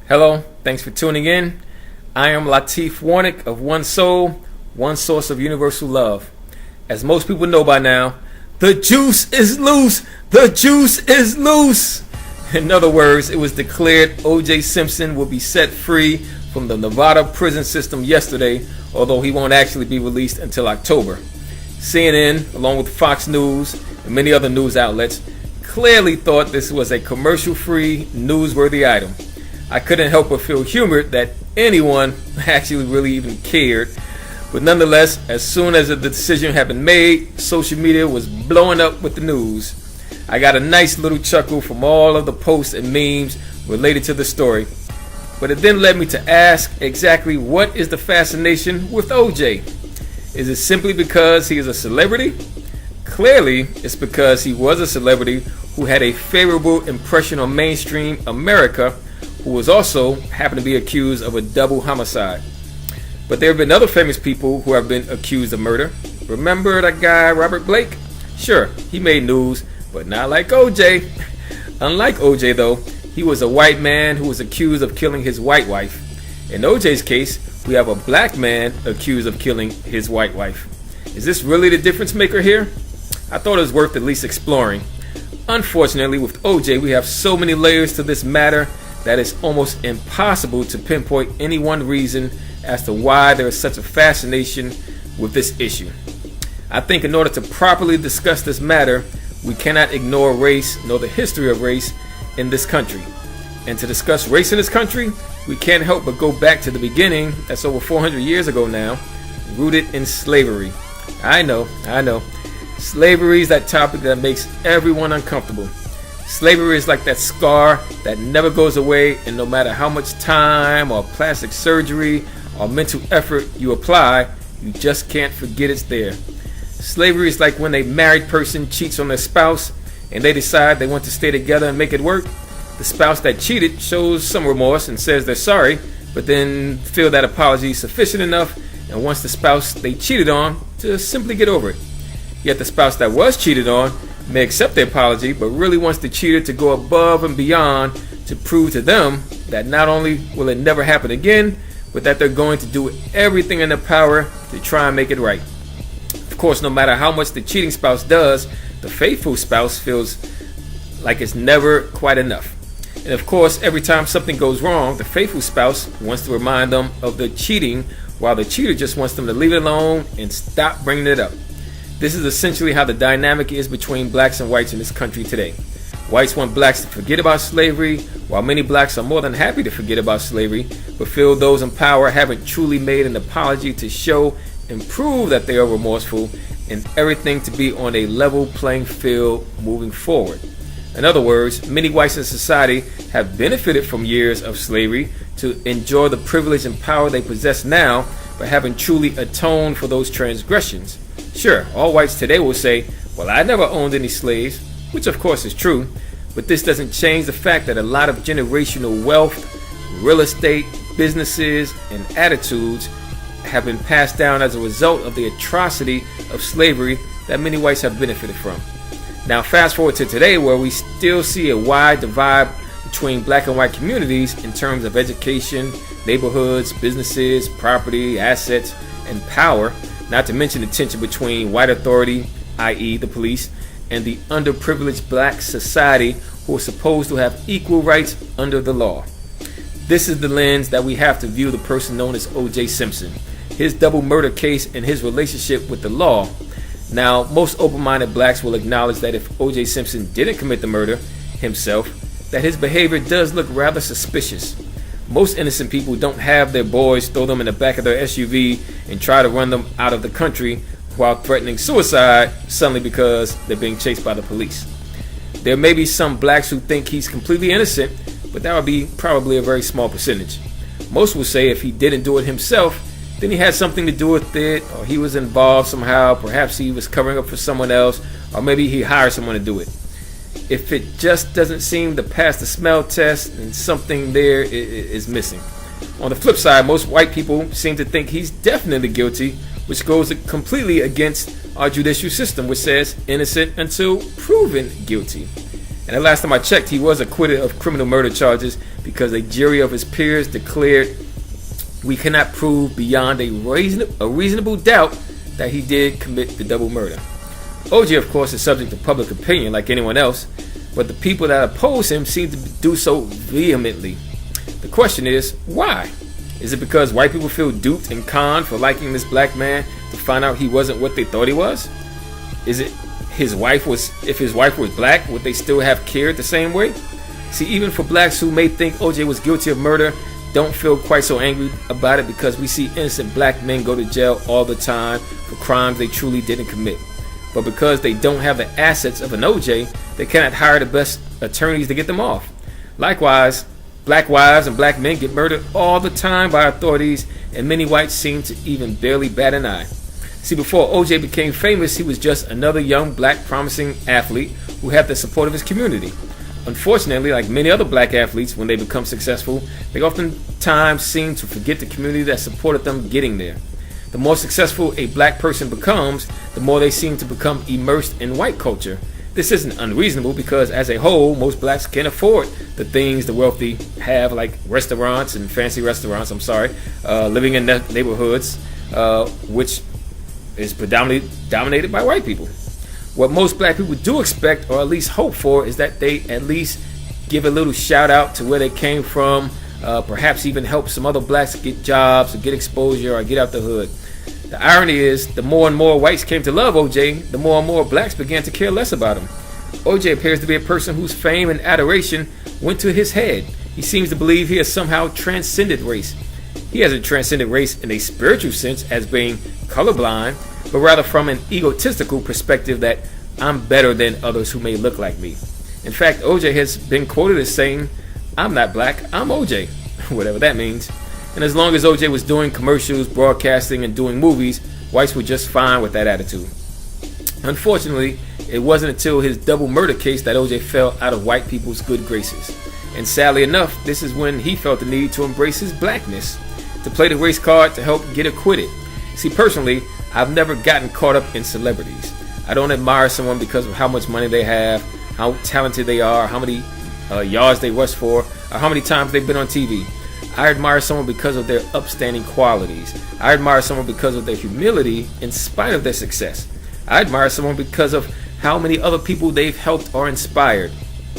Hello, thanks for tuning in. I am Latif Warnick of One Soul, one source of universal love. As most people know by now, the juice is loose! The juice is loose! In other words, it was declared OJ Simpson will be set free from the Nevada prison system yesterday, although he won't actually be released until October. CNN, along with Fox News and many other news outlets, clearly thought this was a commercial-free, newsworthy item. I couldn't help but feel humored that anyone actually really even cared. But nonetheless, as soon as the decision had been made, social media was blowing up with the news. I got a nice little chuckle from all of the posts and memes related to the story. But it then led me to ask exactly what is the fascination with OJ? Is it simply because he is a celebrity? Clearly, it's because he was a celebrity who had a favorable impression on mainstream America, who was also happened to be accused of a double homicide. But there have been other famous people who have been accused of murder. Remember that guy Robert Blake? Sure, he made news, but not like OJ. Unlike OJ though, he was a white man who was accused of killing his white wife. In OJ's case, we have a black man accused of killing his white wife. Is this really the difference maker here? I thought it was worth at least exploring. Unfortunately, with OJ, we have so many layers to this matter that it's almost impossible to pinpoint any one reason as to why there is such a fascination with this issue. I think in order to properly discuss this matter, we cannot ignore race nor the history of race in this country. And to discuss race in this country, we can't help but go back to the beginning, that's over 400 years ago now, rooted in slavery. I know. Slavery is that topic that makes everyone uncomfortable. Slavery is like that scar that never goes away, and no matter how much time or plastic surgery or mental effort you apply, you just can't forget it's there. Slavery is like when a married person cheats on their spouse and they decide they want to stay together and make it work. The spouse that cheated shows some remorse and says they're sorry, but then feel that apology is sufficient enough and wants the spouse they cheated on to simply get over it. Yet the spouse that was cheated on may accept the apology, but really wants the cheater to go above and beyond to prove to them that not only will it never happen again, but that they're going to do everything in their power to try and make it right. Of course, no matter how much the cheating spouse does, the faithful spouse feels like it's never quite enough. And of course, every time something goes wrong, the faithful spouse wants to remind them of the cheating, while the cheater just wants them to leave it alone and stop bringing it up. This is essentially how the dynamic is between blacks and whites in this country today. Whites want blacks to forget about slavery, while many blacks are more than happy to forget about slavery, but feel those in power haven't truly made an apology to show and prove that they are remorseful, and everything to be on a level playing field moving forward. In other words, many whites in society have benefited from years of slavery to enjoy the privilege and power they possess now, but haven't truly atoned for those transgressions. Sure, all whites today will say, well, I never owned any slaves, which of course is true, but this doesn't change the fact that a lot of generational wealth, real estate, businesses, and attitudes have been passed down as a result of the atrocity of slavery that many whites have benefited from. Now fast forward to today, where we still see a wide divide between black and white communities in terms of education, neighborhoods, businesses, property, assets, and power, not to mention the tension between white authority, i.e. the police, and the underprivileged black society who are supposed to have equal rights under the law. This is the lens that we have to view the person known as OJ Simpson, his double murder case, and his relationship with the law. Now, most open-minded blacks will acknowledge that if OJ Simpson didn't commit the murder himself, that his behavior does look rather suspicious. Most innocent people don't have their boys throw them in the back of their SUV and try to run them out of the country while threatening suicide suddenly because they're being chased by the police. There may be some blacks who think he's completely innocent, but that would be probably a very small percentage. Most will say if he didn't do it himself, then he had something to do with it, or he was involved somehow. Perhaps he was covering up for someone else, or maybe he hired someone to do it. If it just doesn't seem to pass the smell test, then something there is missing. On the flip side, most white people seem to think he's definitely guilty, which goes completely against our judicial system, which says innocent until proven guilty. And the last time I checked, he was acquitted of criminal murder charges because a jury of his peers declared we cannot prove beyond a reasonable doubt that he did commit the double murder. OJ, of course, is subject to public opinion like anyone else, but the people that oppose him seem to do so vehemently. The question is, why? Is it because white people feel duped and conned for liking this black man to find out he wasn't what they thought he was? Is it if his wife was black, would they still have cared the same way? See, even for blacks who may think OJ was guilty of murder, don't feel quite so angry about it because we see innocent black men go to jail all the time for crimes they truly didn't commit. But because they don't have the assets of an OJ, they cannot hire the best attorneys to get them off. Likewise, black wives and black men get murdered all the time by authorities, and many whites seem to even barely bat an eye. See, before OJ became famous, he was just another young black promising athlete who had the support of his community. Unfortunately, like many other black athletes, when they become successful, they oftentimes seem to forget the community that supported them getting there. The more successful a black person becomes, the more they seem to become immersed in white culture. This isn't unreasonable because, as a whole, most blacks can't afford the things the wealthy have, like restaurants and fancy restaurants, living in neighborhoods, which is predominantly dominated by white people. What most black people do expect, or at least hope for, is that they at least give a little shout out to where they came from, perhaps even help some other blacks get jobs or get exposure or get out the hood. The irony is, the more and more whites came to love OJ, the more and more blacks began to care less about him. OJ appears to be a person whose fame and adoration went to his head. He seems to believe he has somehow transcended race. He hasn't transcended race in a spiritual sense as being colorblind, but rather from an egotistical perspective that I'm better than others who may look like me. In fact, OJ has been quoted as saying, "I'm not black, I'm OJ," whatever that means. And as long as OJ was doing commercials, broadcasting, and doing movies, whites were just fine with that attitude. Unfortunately, it wasn't until his double murder case that OJ fell out of white people's good graces. And sadly enough, this is when he felt the need to embrace his blackness, to play the race card to help get acquitted. See, personally, I've never gotten caught up in celebrities. I don't admire someone because of how much money they have, how talented they are, how many yards they rush for, or how many times they've been on TV. I admire someone because of their upstanding qualities. I admire someone because of their humility in spite of their success. I admire someone because of how many other people they've helped or inspired.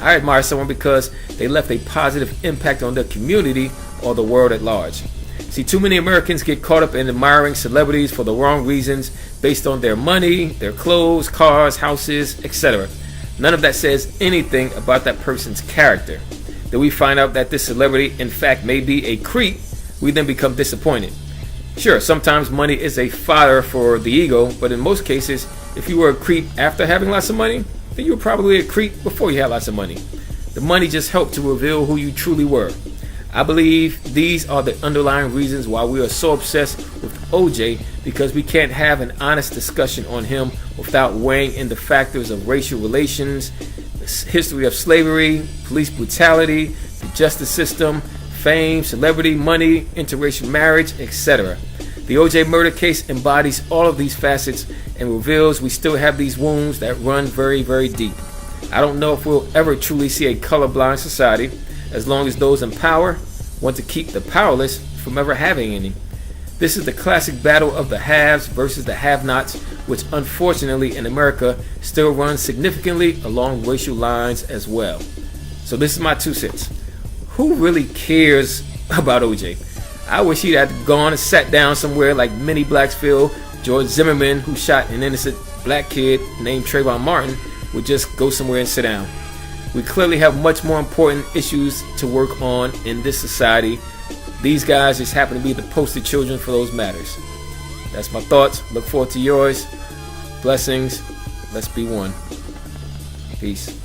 I admire someone because they left a positive impact on their community or the world at large. See, too many Americans get caught up in admiring celebrities for the wrong reasons based on their money, their clothes, cars, houses, etc. None of that says anything about that person's character. Then we find out that this celebrity, in fact, may be a creep, we then become disappointed. Sure, sometimes money is a fodder for the ego, but in most cases, if you were a creep after having lots of money, then you were probably a creep before you had lots of money. The money just helped to reveal who you truly were. I believe these are the underlying reasons why we are so obsessed with OJ, because we can't have an honest discussion on him without weighing in the factors of racial relations, the history of slavery, police brutality, the justice system, fame, celebrity, money, interracial marriage, etc. The OJ murder case embodies all of these facets and reveals we still have these wounds that run very, very deep. I don't know if we'll ever truly see a colorblind society as long as those in power want to keep the powerless from ever having any. This is the classic battle of the haves versus the have-nots, which unfortunately in America still runs significantly along racial lines as well. So this is my 2 cents. Who really cares about OJ? I wish he'd have gone and sat down somewhere like many blacks feel George Zimmerman, who shot an innocent black kid named Trayvon Martin, would just go somewhere and sit down. We clearly have much more important issues to work on in this society. These guys just happen to be the poster children for those matters. That's my thoughts. Look forward to yours. Blessings. Let's be one. Peace.